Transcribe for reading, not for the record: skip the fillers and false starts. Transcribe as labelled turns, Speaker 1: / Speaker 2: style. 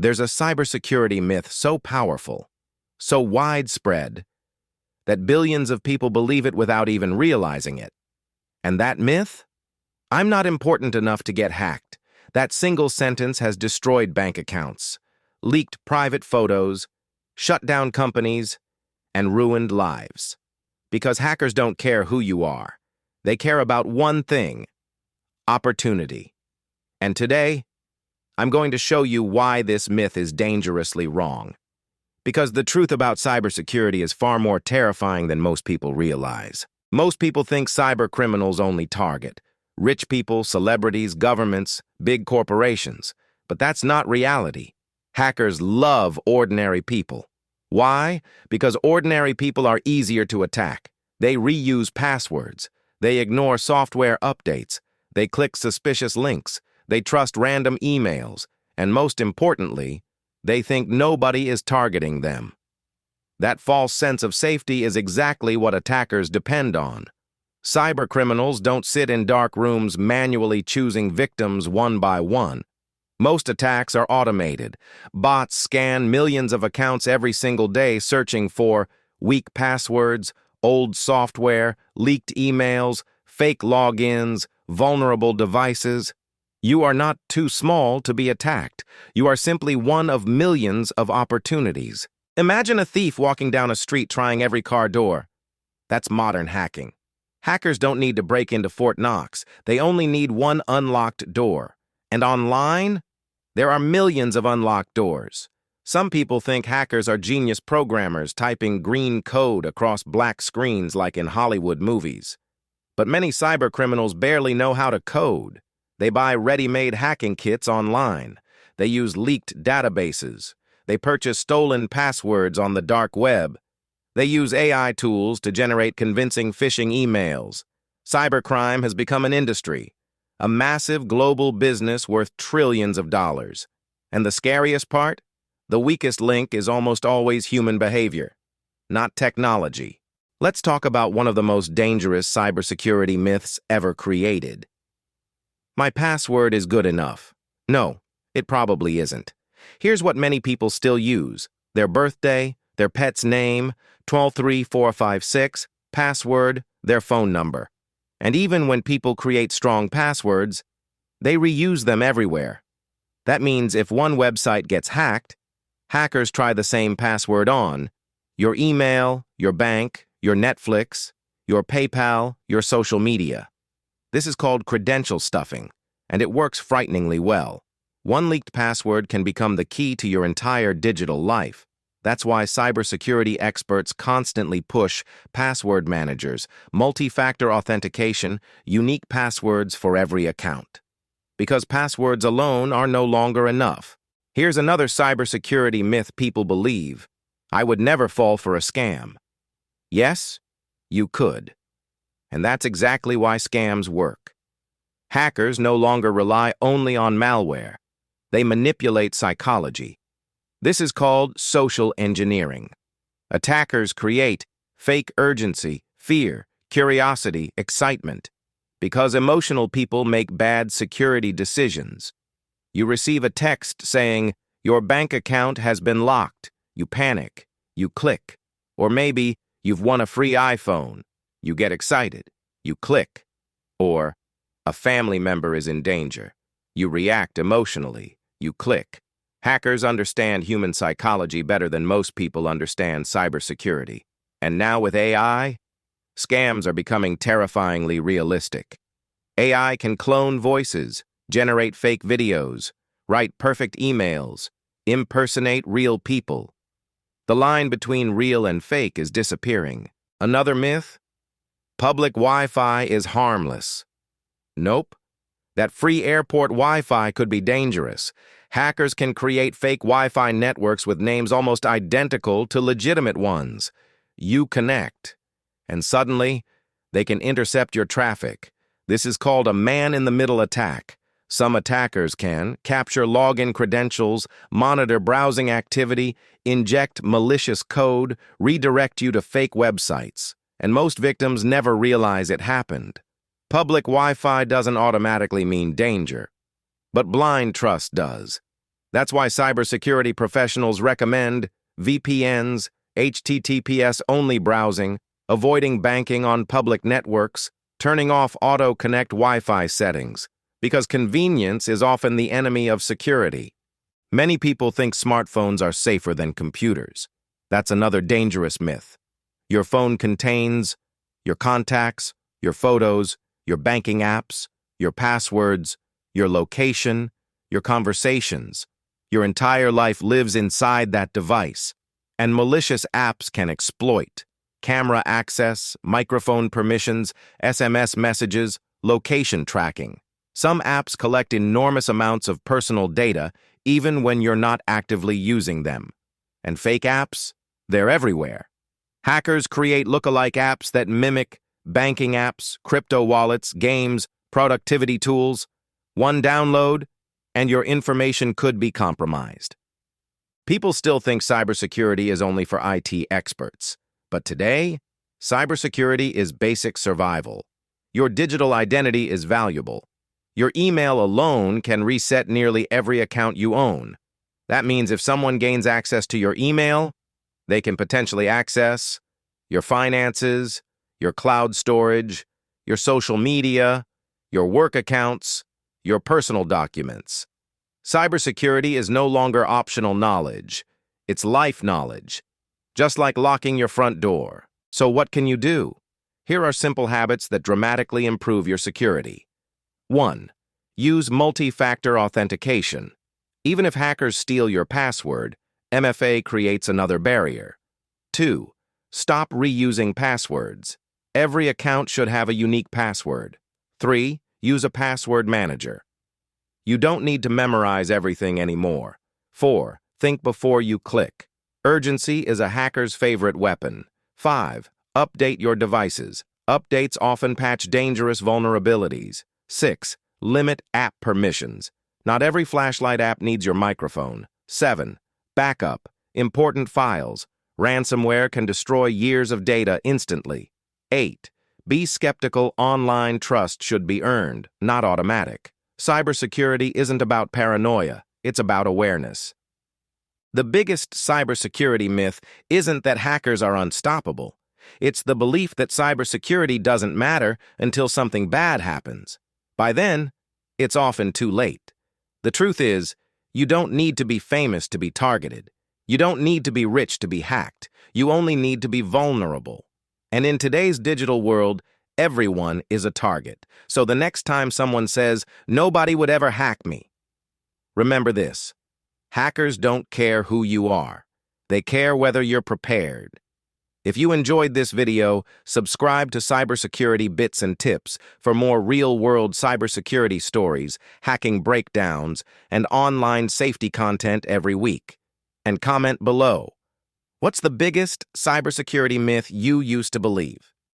Speaker 1: There's a cybersecurity myth so powerful, so widespread, that billions of people believe it without even realizing it. And that myth? I'm not important enough to get hacked. That single sentence has destroyed bank accounts, leaked private photos, shut down companies, and ruined lives. Because hackers don't care who you are. They care about one thing: opportunity. And today, I'm going to show you why this myth is dangerously wrong. Because the truth about cybersecurity is far more terrifying than most people realize. Most people think cyber criminals only target rich people, celebrities, governments, big corporations. But that's not reality. Hackers love ordinary people. Why? Because ordinary people are easier to attack. They reuse passwords. They ignore software updates. They click suspicious links. They trust random emails. And most importantly, they think nobody is targeting them. That false sense of safety is exactly what attackers depend on. Cybercriminals don't sit in dark rooms manually choosing victims one by one. Most attacks are automated. Bots scan millions of accounts every single day searching for weak passwords, old software, leaked emails, fake logins, vulnerable devices. You are not too small to be attacked. You are simply one of millions of opportunities. Imagine a thief walking down a street trying every car door. That's modern hacking. Hackers don't need to break into Fort Knox. They only need one unlocked door. And online, there are millions of unlocked doors. Some people think hackers are genius programmers typing green code across black screens like in Hollywood movies. But many cybercriminals barely know how to code. They buy ready-made hacking kits online. They use leaked databases. They purchase stolen passwords on the dark web. They use AI tools to generate convincing phishing emails. Cybercrime has become an industry, a massive global business worth trillions of dollars. And the scariest part? The weakest link is almost always human behavior, not technology. Let's talk about one of the most dangerous cybersecurity myths ever created. My password is good enough. No, it probably isn't. Here's what many people still use: their birthday, their pet's name, 123456, password, their phone number. And even when people create strong passwords, they reuse them everywhere. That means if one website gets hacked, hackers try the same password on your email, your bank, your Netflix, your PayPal, your social media. This is called credential stuffing, and it works frighteningly well. One leaked password can become the key to your entire digital life. That's why cybersecurity experts constantly push password managers, multi-factor authentication, unique passwords for every account. Because passwords alone are no longer enough. Here's another cybersecurity myth people believe: I would never fall for a scam. Yes, you could. And that's exactly why scams work. Hackers no longer rely only on malware. They manipulate psychology. This is called social engineering. Attackers create fake urgency, fear, curiosity, excitement. Because emotional people make bad security decisions. You receive a text saying, your bank account has been locked. You panic. You click. Or maybe, you've won a free iPhone. You get excited. You click. Or, a family member is in danger. You react emotionally. You click. Hackers understand human psychology better than most people understand cybersecurity. And now with AI, scams are becoming terrifyingly realistic. AI can clone voices, generate fake videos, write perfect emails, impersonate real people. The line between real and fake is disappearing. Another myth? Public Wi-Fi is harmless. Nope. That free airport Wi-Fi could be dangerous. Hackers can create fake Wi-Fi networks with names almost identical to legitimate ones. You connect. And suddenly, they can intercept your traffic. This is called a man-in-the-middle attack. Some attackers can capture login credentials, monitor browsing activity, inject malicious code, redirect you to fake websites. And most victims never realize it happened. Public Wi-Fi doesn't automatically mean danger, but blind trust does. That's why cybersecurity professionals recommend VPNs, HTTPS-only browsing, avoiding banking on public networks, turning off auto-connect Wi-Fi settings, because convenience is often the enemy of security. Many people think smartphones are safer than computers. That's another dangerous myth. Your phone contains your contacts, your photos, your banking apps, your passwords, your location, your conversations. Your entire life lives inside that device, and malicious apps can exploit camera access, microphone permissions, SMS messages, location tracking. Some apps collect enormous amounts of personal data even when you're not actively using them. And fake apps? They're everywhere. Hackers create lookalike apps that mimic banking apps, crypto wallets, games, productivity tools. One download, and your information could be compromised. People still think cybersecurity is only for IT experts. But today, cybersecurity is basic survival. Your digital identity is valuable. Your email alone can reset nearly every account you own. That means if someone gains access to your email, they can potentially access your finances, your cloud storage, your social media, your work accounts, your personal documents. Cybersecurity is no longer optional knowledge. It's life knowledge, just like locking your front door. So what can you do? Here are simple habits that dramatically improve your security. 1. Use multi-factor authentication. Even if hackers steal your password, MFA creates another barrier. 2. Stop reusing passwords. Every account should have a unique password. 3. Use a password manager. You don't need to memorize everything anymore. 4. Think before you click. Urgency is a hacker's favorite weapon. 5. Update your devices. Updates often patch dangerous vulnerabilities. 6. Limit app permissions. Not every flashlight app needs your microphone. 7. Backup. Important files. Ransomware can destroy years of data instantly. 8. Be skeptical. Online trust should be earned, not automatic. Cybersecurity isn't about paranoia, it's about awareness. The biggest cybersecurity myth isn't that hackers are unstoppable. It's the belief that cybersecurity doesn't matter until something bad happens. By then, it's often too late. The truth is, you don't need to be famous to be targeted. You don't need to be rich to be hacked. You only need to be vulnerable. And in today's digital world, everyone is a target. So the next time someone says, "Nobody would ever hack me," remember this: hackers don't care who you are. They care whether you're prepared. If you enjoyed this video, subscribe to Cybersecurity Bits and Tips for more real-world cybersecurity stories, hacking breakdowns, and online safety content every week. And comment below. What's the biggest cybersecurity myth you used to believe?